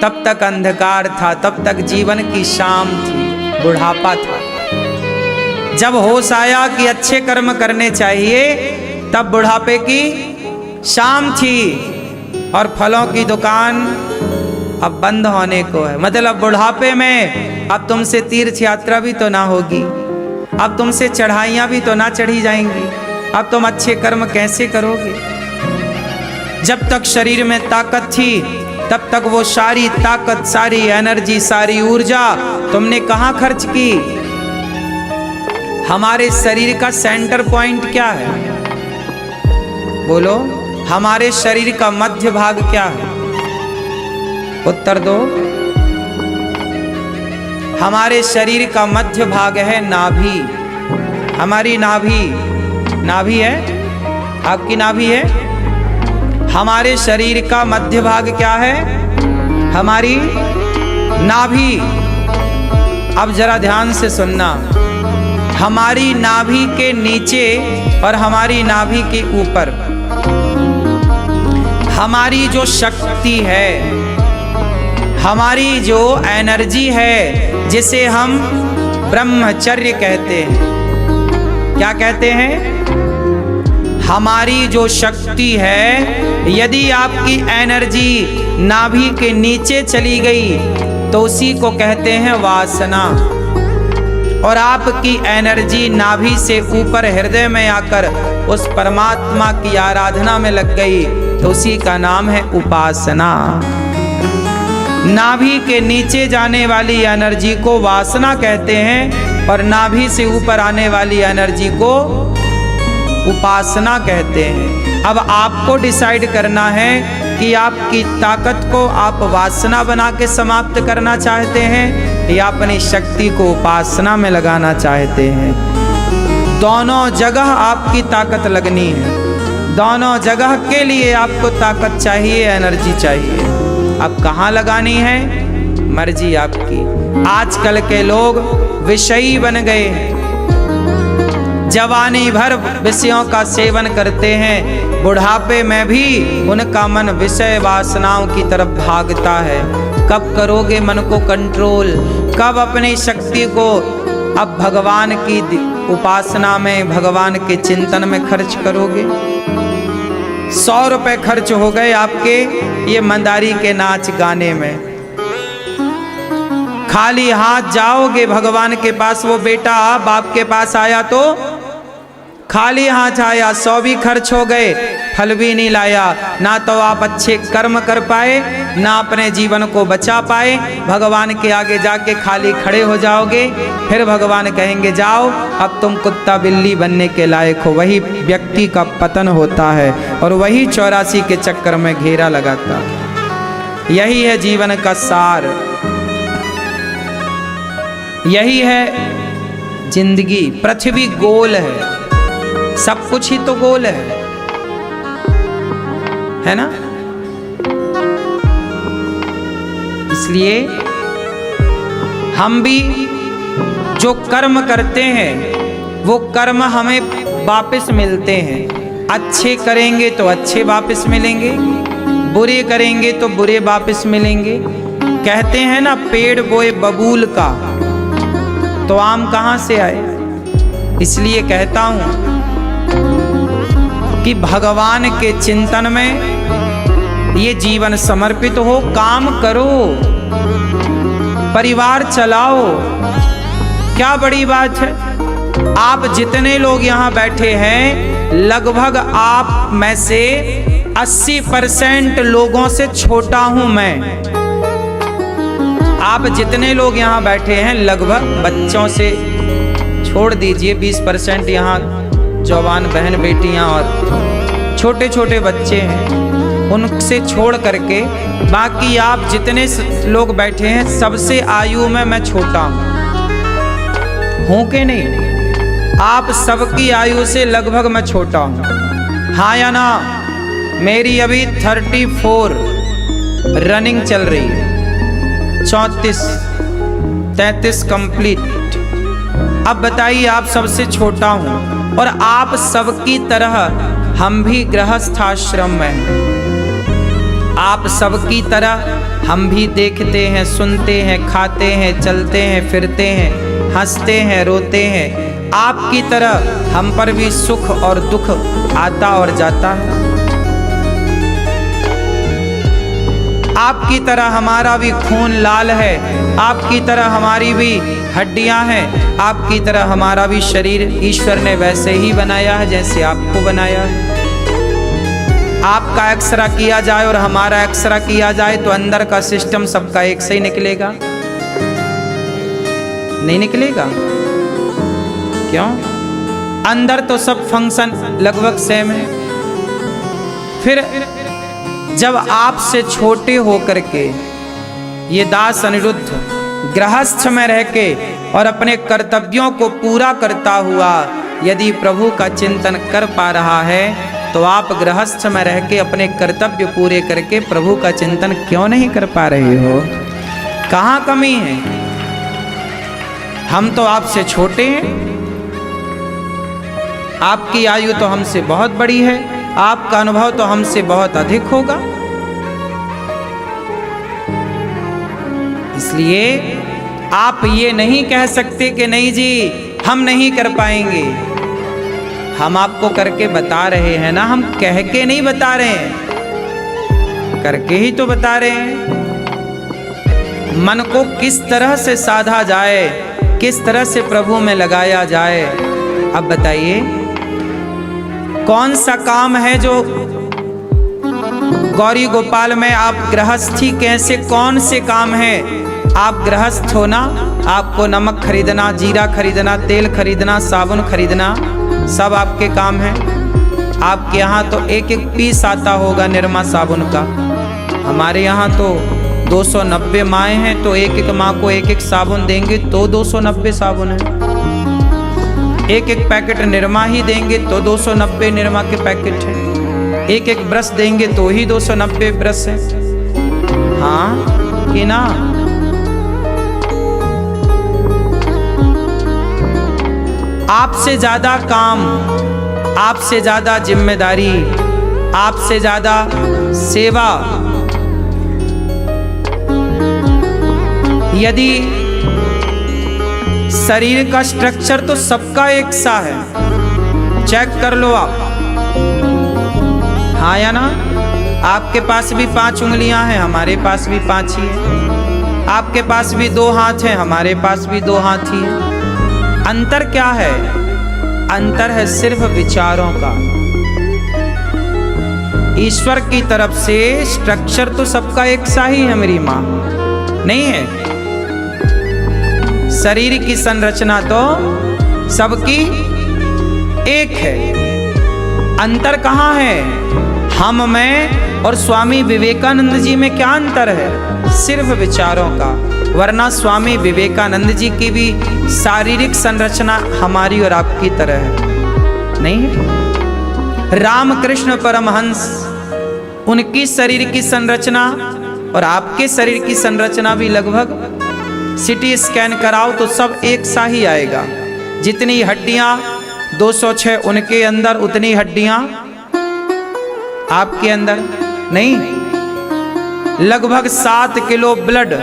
तब तक अंधकार था, तब तक जीवन की शाम थी, बुढ़ापा था। जब होश आया कि अच्छे कर्म करने चाहिए, तब बुढ़ापे की शाम थी और फलों की दुकान अब बंद होने को है। मतलब बुढ़ापे में अब तुमसे तीर्थ यात्रा भी तो ना होगी, अब तुमसे चढ़ाइयाँ भी तो ना चढ़ी जाएंगी, अब तुम अच्छे कर्म कैसे करोगे। जब तक शरीर में ताकत थी, तब तक वो सारी ताकत, सारी एनर्जी, सारी ऊर्जा तुमने कहाँ खर्च की। हमारे शरीर का सेंटर पॉइंट क्या है? बोलो, हमारे शरीर का मध्य भाग क्या है? उत्तर दो। हमारे शरीर का मध्य भाग है नाभि। हमारी नाभि, नाभि है, आपकी नाभि है। हमारे शरीर का मध्य भाग क्या है? हमारी नाभि। अब जरा ध्यान से सुनना, हमारी नाभि के नीचे और हमारी नाभि के ऊपर हमारी जो शक्ति है, हमारी जो एनर्जी है, जिसे हम ब्रह्मचर्य कहते हैं। क्या कहते हैं? हमारी जो शक्ति है, यदि आपकी एनर्जी नाभि के नीचे चली गई तो उसी को कहते हैं वासना। और आपकी एनर्जी नाभि से ऊपर हृदय में आकर उस परमात्मा की आराधना में लग गई तो उसी का नाम है उपासना। नाभि के नीचे जाने वाली एनर्जी को वासना कहते हैं और नाभि से ऊपर आने वाली एनर्जी को उपासना कहते हैं। अब आपको डिसाइड करना है कि आपकी ताकत को आप वासना बना के समाप्त करना चाहते हैं या अपनी शक्ति को उपासना में लगाना चाहते हैं। दोनों जगह आपकी ताकत लगनी है, दोनों जगह के लिए आपको ताकत चाहिए, एनर्जी चाहिए। अब कहाँ लगानी है? मर्जी आपकी। आजकल के लोग विषयी बन गए हैं, जवानी भर विषयों का सेवन करते हैं, बुढ़ापे में भी उनका मन विषय वासनाओं की तरफ भागता है। कब करोगे मन को कंट्रोल? कब अपनी शक्ति को अब भगवान की उपासना में, भगवान के चिंतन में खर्च करोगे? 100 रुपए खर्च हो गए आपके ये मंदारी के नाच गाने में। खाली हाथ जाओगे भगवान के पास, वो बेटा बाप के पास आया तो खाली हाथ आया, 100 भी खर्च हो गए, फल भी नहीं लाया। ना तो आप अच्छे कर्म कर पाए, ना अपने जीवन को बचा पाए। भगवान के आगे जाके खाली खड़े हो जाओगे, फिर भगवान कहेंगे जाओ अब तुम कुत्ता बिल्ली बनने के लायक हो। वही व्यक्ति का पतन होता है और वही 84 के चक्कर में घेरा लगाता है। यही है जीवन का सार, यही है जिंदगी। पृथ्वी गोल है, सब कुछ ही तो गोल है ना? इसलिए हम भी जो कर्म करते हैं वो कर्म हमें वापस मिलते हैं। अच्छे करेंगे तो अच्छे वापस मिलेंगे, बुरे करेंगे तो बुरे वापस मिलेंगे। कहते हैं ना, पेड़ बोए बबूल का तो आम कहाँ से आए। इसलिए कहता हूं कि भगवान के चिंतन में ये जीवन समर्पित हो, काम करो, परिवार चलाओ। क्या बड़ी बात है। आप जितने लोग यहाँ बैठे हैं, लगभग आप में से 80% लोगों से छोटा हूं मैं। आप जितने लोग यहाँ बैठे हैं, लगभग बच्चों से छोड़ दीजिए 20% यहाँ जवान बहन बेटियां और छोटे छोटे बच्चे हैं, उनसे छोड़ करके बाकी आप जितने लोग बैठे हैं, सबसे आयु में मैं छोटा हूं कि नहीं? आप सबकी आयु से लगभग मैं छोटा हूं, हाँ या ना? मेरी अभी 34 रनिंग चल रही है, 33 कंप्लीट। अब बताइए, आप सबसे छोटा हूं और आप सबकी तरह हम भी गृहस्थ आश्रम में हैं। आप सबकी तरह हम भी देखते हैं, सुनते हैं, खाते हैं, चलते हैं, फिरते हैं, हंसते हैं, रोते हैं। आपकी तरह हम पर भी सुख और दुख आता और जाता है। आपकी तरह हमारा भी खून लाल है, आपकी तरह हमारी भी हड्डियां हैं, आपकी तरह हमारा भी शरीर ईश्वर ने वैसे ही बनाया है जैसे आपको बनाया है। आपका एक्सरा किया जाए और हमारा एक्सरा किया जाए तो अंदर का सिस्टम सबका एक से ही निकलेगा? नहीं निकलेगा। क्यों? अंदर तो सब फंक्शन लगभग सेम है। फिर जब आपसे छोटे होकर के ये दास अनिरुद्ध गृहस्थ में रह के और अपने कर्तव्यों को पूरा करता हुआ यदि प्रभु का चिंतन कर पा रहा है, तो आप गृहस्थ में रह के अपने कर्तव्य पूरे करके प्रभु का चिंतन क्यों नहीं कर पा रहे हो? कहाँ कमी है? हम तो आपसे छोटे हैं, आपकी आयु तो हमसे बहुत बड़ी है, आपका अनुभव तो हमसे बहुत अधिक होगा। इसलिए आप ये नहीं कह सकते कि नहीं जी हम नहीं कर पाएंगे। हम आपको करके बता रहे हैं ना, हम कह के नहीं बता रहे हैं, करके ही तो बता रहे हैं। मन को किस तरह से साधा जाए, किस तरह से प्रभु में लगाया जाए। अब बताइए कौन सा काम है जो गौरी गोपाल में आप गृहस्थी कैसे, कौन से काम है? आप गृहस्थ हो ना, आपको नमक खरीदना, जीरा खरीदना, तेल खरीदना, साबुन खरीदना सब आपके काम है। आपके यहाँ तो एक एक पीस आता होगा निरमा साबुन का। हमारे यहाँ तो 290 माएँ हैं, तो एक एक माँ को एक एक साबुन देंगे तो 290 साबुन है। एक एक पैकेट निरमा ही देंगे तो 290 निरमा के पैकेट हैं। एक एक ब्रश देंगे तो ही 290 ब्रश है। हाँ कि ना? आपसे ज्यादा काम, आपसे ज्यादा जिम्मेदारी, आपसे ज्यादा सेवा यदि शरीर का स्ट्रक्चर तो सबका एक सा है, चेक कर लो आप। हाँ या ना? आपके पास भी 5 उंगलियां हैं, हमारे पास भी 5 ही है। आपके पास भी 2 हाथ हैं, हमारे पास भी 2 हाथ ही है। अंतर क्या है? अंतर है सिर्फ विचारों का। ईश्वर की तरफ से स्ट्रक्चर तो सबका एक सा ही है मेरी माँ, नहीं है? शरीर की संरचना तो सबकी एक है। अंतर कहाँ है? हम में और स्वामी विवेकानंद जी में क्या अंतर है? सिर्फ विचारों का। वरना स्वामी विवेकानंद जी की भी शारीरिक संरचना हमारी और आपकी तरह है, नहीं है? रामकृष्ण परमहंस, उनकी शरीर की संरचना और आपके शरीर की संरचना भी लगभग, सिटी स्कैन कराओ तो सब एक सा ही आएगा। जितनी हड्डियां 206 उनके अंदर, उतनी हड्डियां आपके अंदर नहीं। लगभग 7 किलो ब्लड